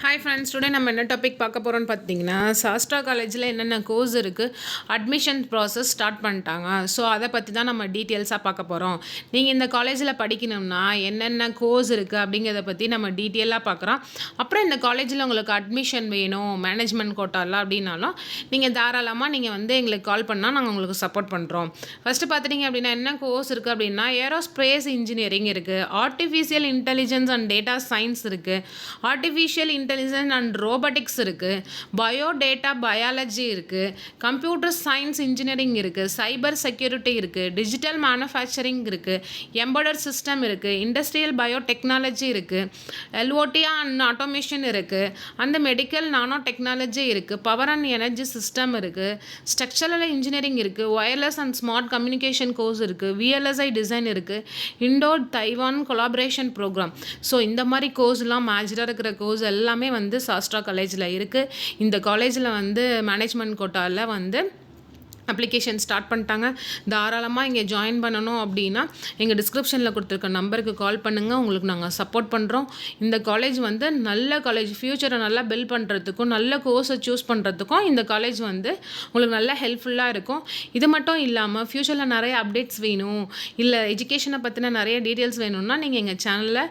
Hi friends, today நம்ம என்ன topic பார்க்க போகிறோம்னு பார்த்தீங்கன்னா, சாஸ்ட்ரா காலேஜில் என்னென்ன கோர்ஸ் இருக்குது, அட்மிஷன் ப்ராசஸ் ஸ்டார்ட் பண்ணிட்டாங்க. ஸோ அதை பற்றி தான் நம்ம டீட்டெயில்ஸாக பார்க்க போகிறோம். நீங்கள் இந்த காலேஜில் படிக்கணும்னா என்னென்ன கோர்ஸ் இருக்குது அப்படிங்கிறத பற்றி நம்ம டீட்டெயிலாக பார்க்குறோம். அப்புறம் இந்த காலேஜில் உங்களுக்கு அட்மிஷன் வேணும், மேனேஜ்மெண்ட் கோட்டாவில் அப்படின்னாலும் நீங்கள் தாராளமாக நீங்கள் எங்களுக்கு கால் பண்ணால் நாங்கள் உங்களுக்கு சப்போர்ட் பண்ணுறோம். ஃபஸ்ட்டு பார்த்துட்டிங்க அப்படின்னா என்ன கோர்ஸ் இருக்குது அப்படின்னா, ஏரோஸ்பேஸ் இன்ஜினியரிங் இருக்குது, artificial intelligence and data science இருக்குது, ஆர்டிஃபிஷியல் இன்டெலிஜென்ஸ் அண்ட் ரோபோட்டிக்ஸ் இருக்குது, பயோடேட்டா பயாலஜி இருக்குது, கம்ப்யூட்டர் சயின்ஸ் இன்ஜினியரிங் இருக்குது, சைபர் செக்யூரிட்டி இருக்குது, டிஜிட்டல் மேனுஃபேக்சரிங் இருக்குது, எம்பெடட் சிஸ்டம் இருக்குது, இண்டஸ்ட்ரியல் பயோடெக்னாலஜி இருக்குது, எல்ஓடி அண்ட் ஆட்டோமேஷன் இருக்குது, அந்த மெடிக்கல் நானோ டெக்னாலஜி இருக்குது, பவர் அண்ட் எனர்ஜி சிஸ்டம் இருக்குது, ஸ்ட்ரக்சரல் இன்ஜினியரிங் இருக்குது, wireless and smart communication course இருக்குது, விஎல்எஸ்ஐ டிசைன் இருக்குது, Indo Taiwan collaboration program. So இந்த மாதிரி கோர்ஸ்லாம் மேஜராக இருக்கிற கோர்ஸ் எல்லாமே சாஸ்ட்ரா காலேஜில் இருக்குது. இந்த காலேஜில் மேனேஜ்மெண்ட் கோட்டாவில் அப்ளிகேஷன் ஸ்டார்ட் பண்ணிட்டாங்க. தாராளமாக இங்கே ஜாயின் பண்ணணும் அப்படின்னா எங்கள் டிஸ்கிரிப்ஷனில் கொடுத்துருக்க நம்பருக்கு கால் பண்ணுங்கள், உங்களுக்கு நாங்கள் சப்போர்ட் பண்ணுறோம். இந்த காலேஜ் நல்ல காலேஜ், ஃப்யூச்சரை நல்லா பில்ட் பண்ணுறதுக்கும் நல்ல கோர்ஸை சூஸ் பண்ணுறதுக்கும் இந்த காலேஜ் உங்களுக்கு நல்லா ஹெல்ப்ஃபுல்லாக இருக்கும். இது மட்டும் இல்லாமல் ஃப்யூச்சரில் நிறைய அப்டேட்ஸ் வேணும், இல்லை எஜுகேஷனை பற்றின நிறைய டீட்டெயில்ஸ் வேணும்னா நீங்கள் எங்கள் சேனலில்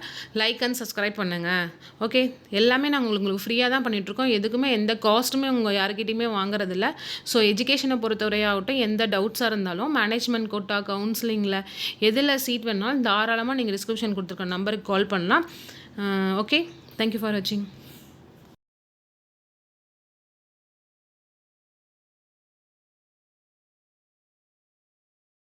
லைக் அண்ட் சப்ஸ்கிரைப் பண்ணுங்கள். ஓகே, எல்லாமே நாங்கள் உங்களுக்கு ஃப்ரீயாக தான் பண்ணிகிட்ருக்கோம். எதுக்குமே எந்த காஸ்ட்டுமே உங்கள் யாருக்கிட்டையுமே வாங்குறதில்ல. ஸோ எஜுகேஷனை பொறுத்தவரை ஆகட்டும், எந்த டவுட்ஸாக இருந்தாலும் மேனேஜ்மெண்ட் கோட்டா, கவுன்சிலிங்கில் எதில் சீட் வேணாலும் தாராளமாக நீங்கள் டிஸ்கிரிப்ஷன் கொடுத்துருக்க நம்பருக்கு கால் பண்ணலாம். ஓகே, தேங்க்யூ ஃபார் வாட்சிங்.